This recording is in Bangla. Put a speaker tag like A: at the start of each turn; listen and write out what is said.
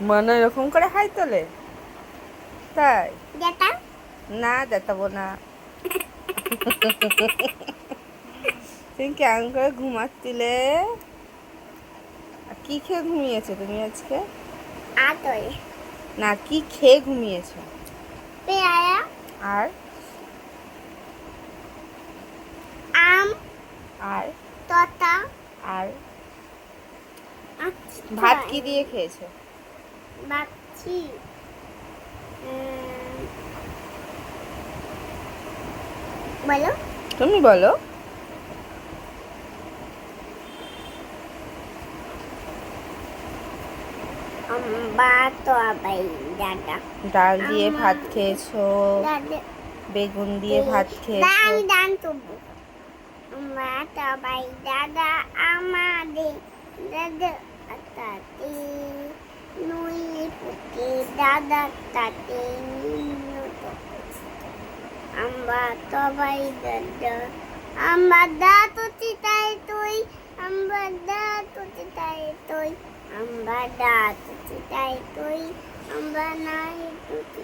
A: মনে এরকম করে হাই তোলে, তাই?
B: যেটা
A: না দেখাবো না। তুমি কেমন করে ঘুমাচ্ছিলে? আর কি খেয়ে ঘুমিয়েছো তুমি আজকে?
B: আতই
A: না, কি খেয়ে ঘুমিয়েছো?
B: পেয়ারা
A: আর
B: আম
A: আর
B: ততা
A: আর
B: আচ্ছা
A: ভাত কি দিয়ে খেয়েছো?
B: বাচ্চি বলো
A: তুমি বলো।
B: বাতো আবাই দাদা
A: ডাল দিয়ে ভাত
B: আমার
A: খেয়েছো,
B: দাদা
A: বেগুন দিয়ে ভাত
B: দা
A: খেয়েছো।
B: আমি দান তবু বাতো আবাই দাদা আমাদের দাদা তাতে নুই পুটি দাদা তাতে আমরা সবাই দাদা আমরা দা তুই তাই তুই আমরা দা তুই তাই তুই আমরা দা তুই তাই তুই আমরা নাই তুই